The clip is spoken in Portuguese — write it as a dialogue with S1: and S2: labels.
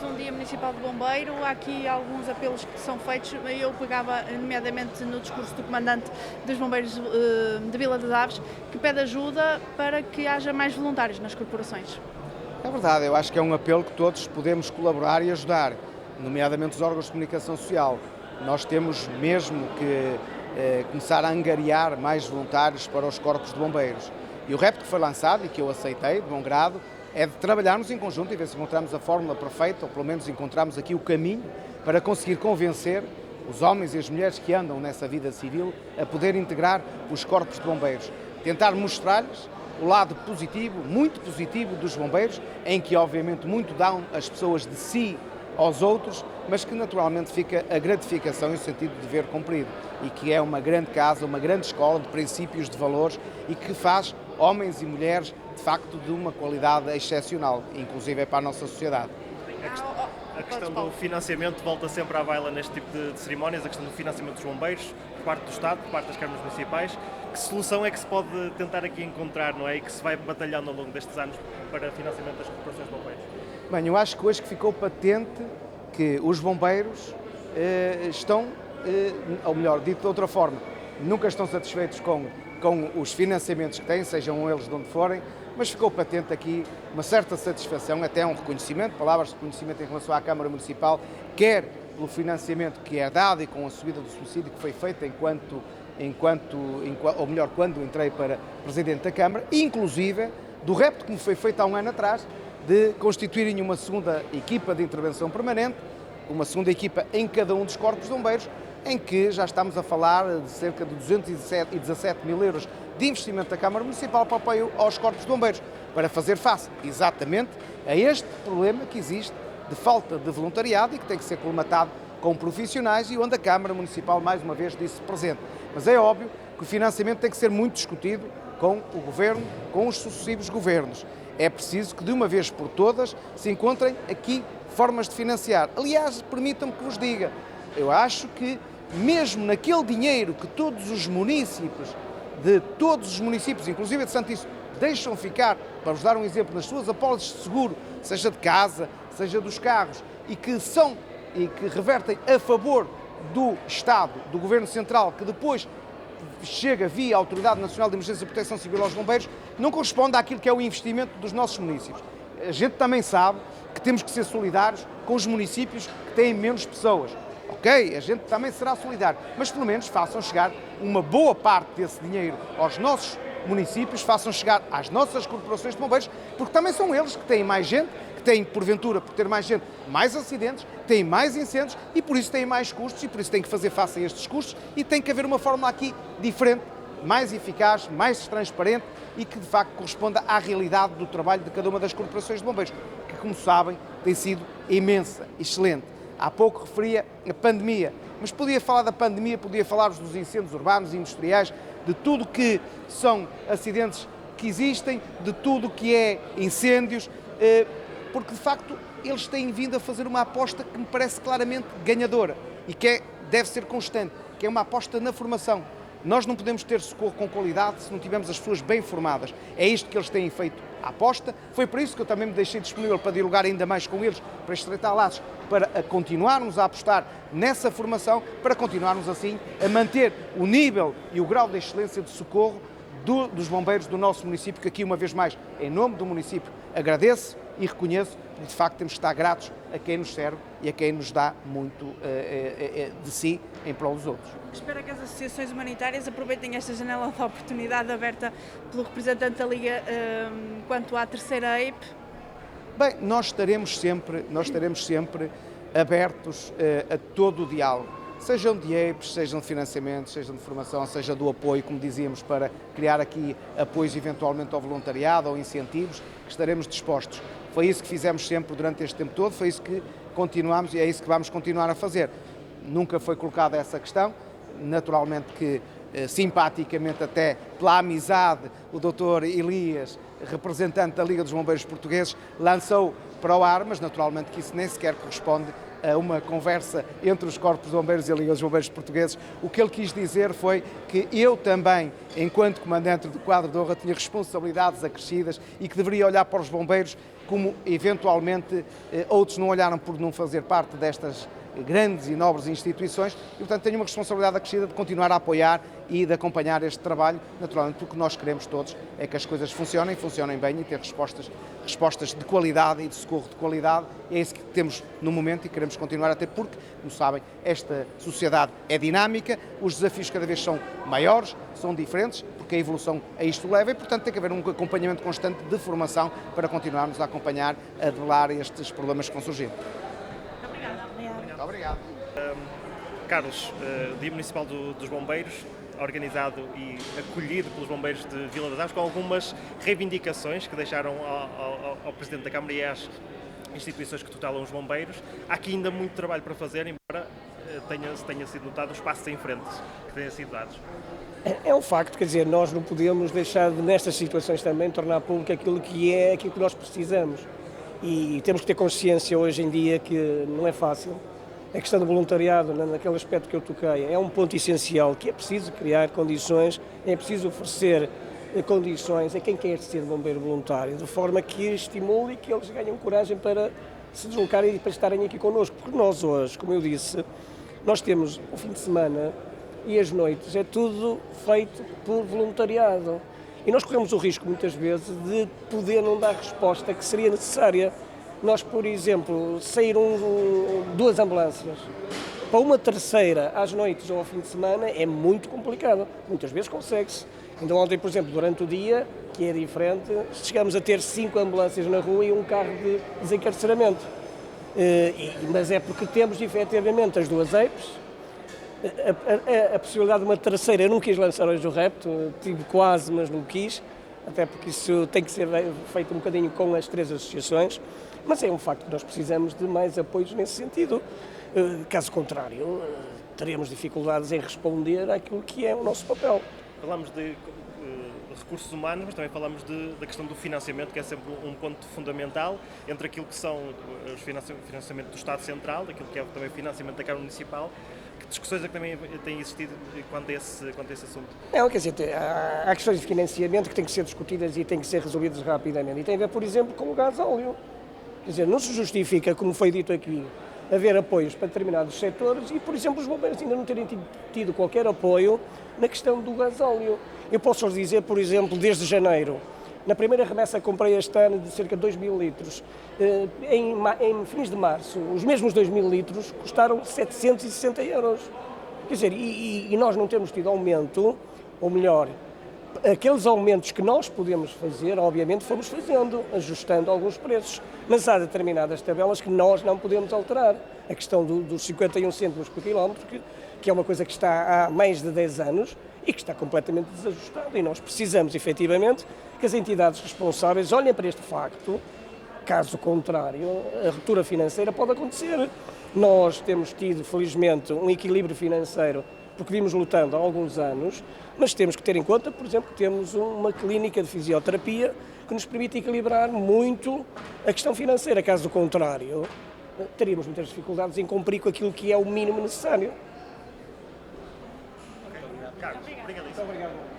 S1: mais um Dia Municipal de Bombeiro, há aqui alguns apelos que são feitos. Eu pegava nomeadamente no discurso do comandante dos bombeiros de Vila das Aves, que pede ajuda para que haja mais voluntários nas corporações.
S2: É verdade, eu acho que é um apelo que todos podemos colaborar e ajudar, nomeadamente os órgãos de comunicação social. Nós temos mesmo que começar a angariar mais voluntários para os corpos de bombeiros. E o repto que foi lançado e que eu aceitei de bom grado é de trabalharmos em conjunto e ver se encontramos a fórmula perfeita, ou pelo menos encontramos aqui o caminho para conseguir convencer os homens e as mulheres que andam nessa vida civil a poder integrar os corpos de bombeiros. Tentar mostrar-lhes o lado positivo, muito positivo dos bombeiros, em que obviamente muito dão as pessoas de si aos outros, mas que naturalmente fica a gratificação e o sentido de dever cumprido, e que é uma grande casa, uma grande escola de princípios, de valores, e que faz homens e mulheres de facto de uma qualidade excepcional, inclusive é para a nossa sociedade.
S3: A questão do financiamento volta sempre à baila neste tipo de cerimónias, a questão do financiamento dos bombeiros, por parte do Estado, por parte das câmaras municipais. Que solução é que se pode tentar aqui encontrar, não é? E que se vai batalhando ao longo destes anos para financiamento das corporações de bombeiros?
S2: Bem, eu acho que hoje que ficou patente que os bombeiros estão, ou melhor, dito de outra forma, nunca estão satisfeitos com os financiamentos que têm, sejam eles de onde forem, mas ficou patente aqui uma certa satisfação, até um reconhecimento, palavras de reconhecimento em relação à Câmara Municipal, quer pelo financiamento que é dado e com a subida do subsídio que foi feita ou melhor, quando entrei para Presidente da Câmara, inclusive do repto que me foi feito há um ano atrás, de constituírem uma segunda equipa de intervenção permanente, uma segunda equipa em cada um dos corpos de bombeiros, em que já estamos a falar de cerca de 217 mil euros de investimento da Câmara Municipal para apoio aos corpos de bombeiros, para fazer face exatamente a este problema que existe de falta de voluntariado e que tem que ser colmatado com profissionais e onde a Câmara Municipal, mais uma vez, disse presente. Mas é óbvio que o financiamento tem que ser muito discutido com o Governo, com os sucessivos governos. É preciso que, de uma vez por todas, se encontrem aqui formas de financiar. Aliás, permitam-me que vos diga, eu acho que, mesmo naquele dinheiro que todos os municípios, inclusive de Santiço, deixam ficar, para vos dar um exemplo, nas suas apólices de seguro, seja de casa, seja dos carros, e que revertem a favor do Estado, do Governo Central, que depois chega via Autoridade Nacional de Emergência e Proteção Civil aos bombeiros, não corresponde àquilo que é o investimento dos nossos municípios. A gente também sabe que temos que ser solidários com os municípios que têm menos pessoas. Ok, a gente também será solidário, mas pelo menos façam chegar uma boa parte desse dinheiro aos nossos municípios, façam chegar às nossas corporações de bombeiros, porque também são eles que têm mais gente, que têm, porventura, por ter mais gente, mais acidentes, têm mais incêndios e por isso têm mais custos e por isso têm que fazer face a estes custos e tem que haver uma fórmula aqui diferente, mais eficaz, mais transparente e que de facto corresponda à realidade do trabalho de cada uma das corporações de bombeiros, que, como sabem, tem sido imensa, excelente. Há pouco referia a pandemia, mas podia falar da pandemia, podia falar-vos dos incêndios urbanos e industriais, de tudo que são acidentes que existem, de tudo que é incêndios, porque de facto eles têm vindo a fazer uma aposta que me parece claramente ganhadora e que deve ser constante, que é uma aposta na formação. Nós não podemos ter socorro com qualidade se não tivermos as pessoas bem formadas. É isto que eles têm feito a aposta. Foi por isso que eu também me deixei disponível para dialogar ainda mais com eles, para estreitar laços, para continuarmos a apostar nessa formação, para continuarmos assim a manter o nível e o grau de excelência de socorro dos bombeiros do nosso município, que aqui, uma vez mais, em nome do município, agradeço e reconheço que, de facto, temos que estar gratos a quem nos serve e a quem nos dá muito de si em prol dos outros.
S1: Espero que as associações humanitárias aproveitem esta janela de oportunidade aberta pelo representante da Liga quanto à terceira AIP.
S2: Bem, nós estaremos sempre abertos a todo o diálogo, sejam de AIPs, sejam de financiamento, sejam de formação, seja do apoio, como dizíamos, para criar aqui apoios eventualmente ao voluntariado ou incentivos, que estaremos dispostos. Foi isso que fizemos sempre durante este tempo todo, foi isso que continuamos e é isso que vamos continuar a fazer. Nunca foi colocada essa questão, naturalmente que simpaticamente até pela amizade, o Dr. Elias, representante da Liga dos Bombeiros Portugueses, lançou para o ar, mas naturalmente que isso nem sequer corresponde a uma conversa entre os Corpos de Bombeiros e a Liga dos Bombeiros Portugueses. O que ele quis dizer foi que eu também, enquanto comandante do quadro de honra, tinha responsabilidades acrescidas e que deveria olhar para os bombeiros como eventualmente outros não olharam por não fazer parte destas grandes e nobres instituições e, portanto, tenho uma responsabilidade acrescida de continuar a apoiar e de acompanhar este trabalho, naturalmente, porque o que nós queremos todos é que as coisas funcionem bem e ter respostas de qualidade e de socorro de qualidade. É isso que temos no momento e queremos continuar a ter, porque, como sabem, esta sociedade é dinâmica, os desafios cada vez são maiores, são diferentes, porque a evolução a isto leva e, portanto, tem que haver um acompanhamento constante de formação para continuarmos a acompanhar, a debelar estes problemas que vão surgindo. Muito obrigado.
S3: Carlos, Dia Municipal dos Bombeiros, organizado e acolhido pelos bombeiros de Vila das Aves, com algumas reivindicações que deixaram ao Presidente da Câmara e às instituições que tutelam os bombeiros. Há aqui ainda muito trabalho para fazer, embora tenha sido notado os passos em frente que têm sido dados.
S4: É um facto, quer dizer, nós não podemos deixar de, nestas situações também, tornar público aquilo que nós precisamos. E temos que ter consciência hoje em dia que não é fácil. A questão do voluntariado, naquele aspecto que eu toquei, é um ponto essencial, que é preciso criar condições, é preciso oferecer condições a quem quer ser bombeiro voluntário, de forma que estimule e que eles ganhem coragem para se deslocarem e para estarem aqui connosco. Porque nós hoje, como eu disse, nós temos o fim de semana e as noites, é tudo feito por voluntariado. E nós corremos o risco, muitas vezes, de poder não dar a resposta que seria necessária. Nós, por exemplo, saíram 2 ambulâncias. Para uma terceira, às noites ou ao fim de semana, é muito complicado. Muitas vezes consegue-se. Ainda ontem, por exemplo, durante o dia, que é diferente, chegamos a ter 5 ambulâncias na rua e um carro de desencarceramento. Mas é porque temos, efetivamente, as 2 EIPs. A possibilidade de uma terceira, eu não quis lançar hoje o repto, tive quase, mas não quis, até porque isso tem que ser feito um bocadinho com as 3 associações, mas é um facto que nós precisamos de mais apoios nesse sentido. Caso contrário, teremos dificuldades em responder àquilo que é o nosso papel.
S3: Falamos de recursos humanos, mas também falamos da questão do financiamento, que é sempre um ponto fundamental entre aquilo que são os financiamento do Estado Central, aquilo que é também o financiamento da Câmara Municipal. Que discussões é que também têm existido quanto a esse assunto?
S4: Quer dizer, há questões de financiamento que têm que ser discutidas e têm que ser resolvidas rapidamente. E tem a ver, por exemplo, com o gás óleo. Quer dizer, não se justifica, como foi dito aqui, haver apoios para determinados setores e, por exemplo, os bombeiros ainda não terem tido qualquer apoio na questão do gás óleo. Eu posso-vos dizer, por exemplo, desde janeiro, na primeira remessa que comprei este ano de cerca de 2.000 litros, em fins de março, os mesmos 2.000 litros custaram 760 euros. Quer dizer, e nós não temos tido aumento, ou melhor, aqueles aumentos que nós podemos fazer, obviamente fomos fazendo, ajustando alguns preços, mas há determinadas tabelas que nós não podemos alterar. A questão dos 51 cêntimos por quilómetro, que é uma coisa que está há mais de 10 anos e que está completamente desajustada, e nós precisamos, efetivamente, que as entidades responsáveis olhem para este facto. Caso contrário, a ruptura financeira pode acontecer. Nós temos tido, felizmente, um equilíbrio financeiro, porque vimos lutando há alguns anos, mas temos que ter em conta, por exemplo, que temos uma clínica de fisioterapia que nos permite equilibrar muito a questão financeira. Caso contrário, teríamos muitas dificuldades em cumprir com aquilo que é o mínimo necessário.
S3: Carlos, obrigado.
S4: Muito obrigado.